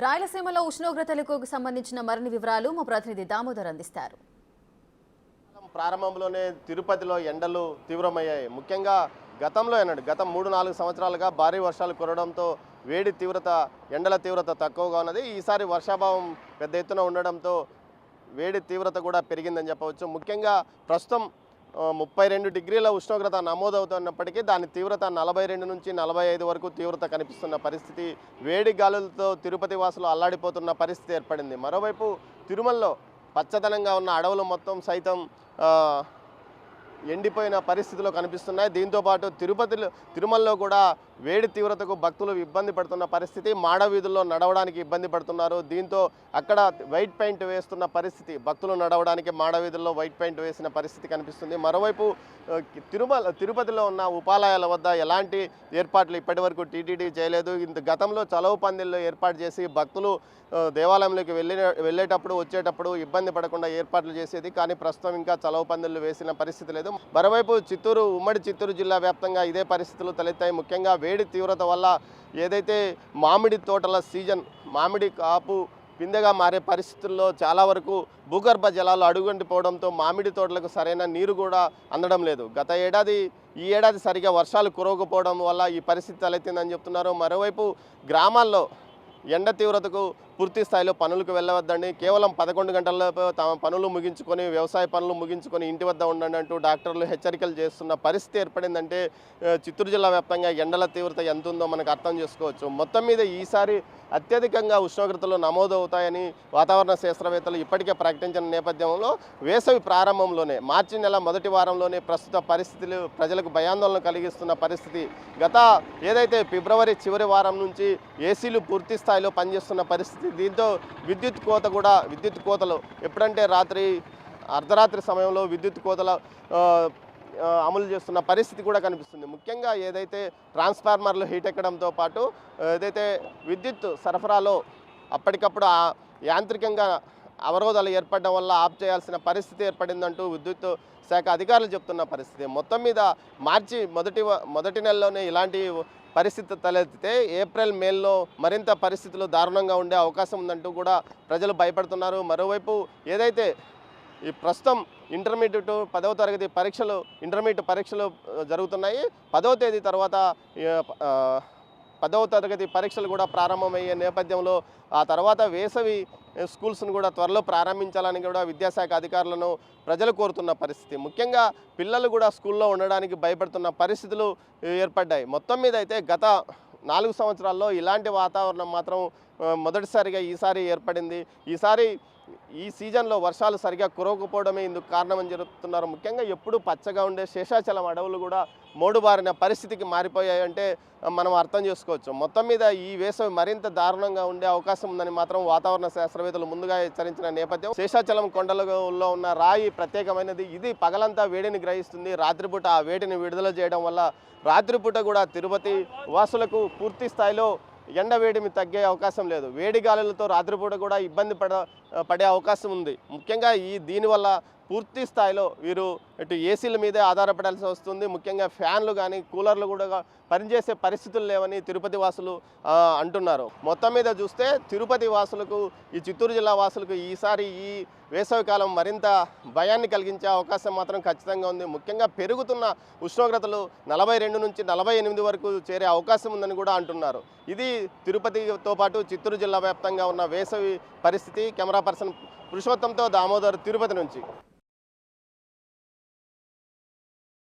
రాయలసీమలో ఉష్ణోగ్రతలకు సంబంధించిన మరిన్ని వివరాలు మా ప్రతినిధి దామోదర్ అందిస్తారు. ప్రారంభంలోనే తిరుపతిలో ఎండలు తీవ్రమయ్యాయి. ముఖ్యంగా గతంలో గత 3-4 సంవత్సరాలుగా భారీ వర్షాలు కురవడంతో వేడి తీవ్రత ఎండల తీవ్రత తక్కువగా ఉన్నది. ఈసారి వర్షాభావం పెద్ద ఎత్తున ఉండడంతో వేడి తీవ్రత కూడా పెరిగిందని చెప్పవచ్చు. ముఖ్యంగా ప్రస్తుతం 32 డిగ్రీల ఉష్ణోగ్రత నమోదవుతున్నప్పటికీ దాని తీవ్రత 42 నుంచి 45 వరకు తీవ్రత కనిపిస్తున్న పరిస్థితి. వేడి గాలులతో తిరుపతి వాసులు అల్లాడిపోతున్న పరిస్థితి ఏర్పడింది. మరోవైపు తిరుమలలో పచ్చదనంగా ఉన్న అడవులు మొత్తం సైతం ఎండిపోయిన పరిస్థితులు కనిపిస్తున్నాయి. దీంతోపాటు తిరుమలలో కూడా వేడి తీవ్రతకు భక్తులు ఇబ్బంది పడుతున్న పరిస్థితి. మాడ వీధుల్లో నడవడానికి ఇబ్బంది పడుతున్నారు. దీంతో అక్కడ వైట్ పెయింట్ వేస్తున్న పరిస్థితి, భక్తులు నడవడానికి మాడ వీధుల్లో వైట్ పెయింట్ వేసిన పరిస్థితి కనిపిస్తుంది. మరోవైపు తిరుపతిలో ఉన్న ఉపాలయాల వద్ద ఎలాంటి ఏర్పాట్లు ఇప్పటివరకు టీటీడీ చేయలేదు. గతంలో చలవు పందిళ్ళు ఏర్పాటు చేసి భక్తులు దేవాలయంలోకి వెళ్ళేటప్పుడు వచ్చేటప్పుడు ఇబ్బంది పడకుండా ఏర్పాట్లు చేసేది. కానీ ప్రస్తుతం ఇంకా చలవు పందిళ్ళు వేసిన పరిస్థితి లేదు. మరోవైపు ఉమ్మడి చిత్తూరు జిల్లా వ్యాప్తంగా ఇదే పరిస్థితులు తలెత్తాయి. ముఖ్యంగా వేడి తీవ్రత వల్ల ఏదైతే మామిడి తోటల సీజన్, మామిడి కాపు పిందెగా మారే పరిస్థితుల్లో చాలా వరకు భూగర్భ జలాలు అడుగంటిపోవడంతో మామిడి తోటలకు సరైన నీరు కూడా అందడం లేదు. ఈ ఏడాది సరిగా వర్షాలు కురవకపోవడం వల్ల ఈ పరిస్థితి తలెత్తిందని చెప్తున్నారు. మరోవైపు గ్రామాల్లో ఎండ తీవ్రతకు పూర్తి స్థాయిలో పనులకు వెళ్ళవద్దండి, కేవలం 11 గంటలలోపు తమ పనులు ముగించుకొని వ్యవసాయ పనులు ముగించుకొని ఇంటి వద్ద ఉండండి అంటూ డాక్టర్లు హెచ్చరికలు చేస్తున్న పరిస్థితి ఏర్పడిందంటే చిత్తూరు జిల్లా వ్యాప్తంగా ఎండల తీవ్రత ఎంత ఉందో మనకు అర్థం చేసుకోవచ్చు. మొత్తం మీద ఈసారి అత్యధికంగా ఉష్ణోగ్రతలు నమోదవుతాయని వాతావరణ శాస్త్రవేత్తలు ఇప్పటికే ప్రకటించిన నేపథ్యంలో వేసవి ప్రారంభంలోనే మార్చి నెల మొదటి వారంలోనే ప్రస్తుత పరిస్థితులు ప్రజలకు భయాందోళన కలిగిస్తున్న పరిస్థితి. ఏదైతే ఫిబ్రవరి చివరి వారం నుంచి ఏసీలు పూర్తి స్థాయిలో పనిచేస్తున్న పరిస్థితి. దీంతో విద్యుత్ కోతలు ఎప్పుడంటే అర్ధరాత్రి సమయంలో విద్యుత్ కోతల అమలు చేస్తున్న పరిస్థితి కూడా కనిపిస్తుంది. ముఖ్యంగా ఏదైతే ట్రాన్స్ఫార్మర్లు హీట్ ఎక్కడంతో పాటు ఏదైతే విద్యుత్ సరఫరాలో అప్పటికప్పుడు యాంత్రికంగా అవరోధాలు ఏర్పడడం వల్ల ఆఫ్ చేయాల్సిన పరిస్థితి ఏర్పడిందంటూ విద్యుత్ శాఖ అధికారులు చెప్తున్న పరిస్థితి. మొత్తం మీద మార్చి మొదటి నెలలోనే ఇలాంటి పరిస్థితి తలెత్తితే ఏప్రిల్ మేలో మరింత పరిస్థితులు దారుణంగా ఉండే అవకాశం ఉందంటూ కూడా ప్రజలు భయపడుతున్నారు. మరోవైపు ఏదైతే ఈ ప్రస్తుతం ఇంటర్మీడియట్ 10వ తరగతి పరీక్షలు జరుగుతున్నాయి. 10వ తేదీ తర్వాత 10వ తరగతి పరీక్షలు కూడా ప్రారంభమయ్యే నేపథ్యంలో ఆ తర్వాత వేసవి స్కూల్స్ను కూడా త్వరలో ప్రారంభించాలని కూడా విద్యాశాఖ అధికారులను ప్రజలు కోరుతున్న పరిస్థితి. ముఖ్యంగా పిల్లలు కూడా స్కూల్లో ఉండడానికి భయపడుతున్న పరిస్థితులు ఏర్పడ్డాయి. మొత్తం మీద అయితే గత 4 సంవత్సరాల్లో ఇలాంటి వాతావరణం మాత్రం మొదటిసారిగా ఈసారి ఏర్పడింది. ఈ సీజన్లో వర్షాలు సరిగా కురవకపోవడమే ఇందుకు కారణమని చెప్తున్నారు. ముఖ్యంగా ఎప్పుడు పచ్చగా ఉండే శేషాచలం అడవులు కూడా మోడుబారిన పరిస్థితికి మారిపోయాయంటే మనం అర్థం చేసుకోవచ్చు. మొత్తం మీద ఈ వేసవి మరింత దారుణంగా ఉండే అవకాశం ఉందని మాత్రం వాతావరణ శాస్త్రవేత్తలు ముందుగా హెచ్చరించిన నేపథ్యం. శేషాచలం కొండలలో ఉన్న రాయి ప్రత్యేకమైనది. ఇది పగలంతా వేడిని గ్రహిస్తుంది. రాత్రిపూట ఆ వేడిని విడుదల చేయడం వల్ల రాత్రిపూట కూడా తిరుపతి వాసులకు పూర్తి స్థాయిలో ఎండ వేడిమి తగ్గే అవకాశం లేదు. వేడి గాలులతో రాత్రిపూట కూడా ఇబ్బంది పడే అవకాశం ఉంది. ముఖ్యంగా దీనివల్ల పూర్తి స్థాయిలో వీరు ఇటు ఏసీల మీదే ఆధారపడాల్సి వస్తుంది. ముఖ్యంగా ఫ్యాన్లు కానీ కూలర్లు కూడా పనిచేసే పరిస్థితులు లేవని తిరుపతి వాసులు అంటున్నారు. మొత్తం మీద చూస్తే తిరుపతి వాసులకు, ఈ చిత్తూరు జిల్లా వాసులకు ఈసారి ఈ వేసవికాలం మరింత భయాన్ని కలిగించే అవకాశం మాత్రం ఖచ్చితంగా ఉంది. ముఖ్యంగా పెరుగుతున్న ఉష్ణోగ్రతలు 42 నుంచి 48 వరకు చేరే అవకాశం ఉందని కూడా అంటున్నారు. ఇది తిరుపతితో పాటు చిత్తూరు జిల్లా వ్యాప్తంగా ఉన్న వేసవి పరిస్థితి. కెమెరా పర్సన్ పురుషోత్తంతో దామోదర్, తిరుపతి నుంచి.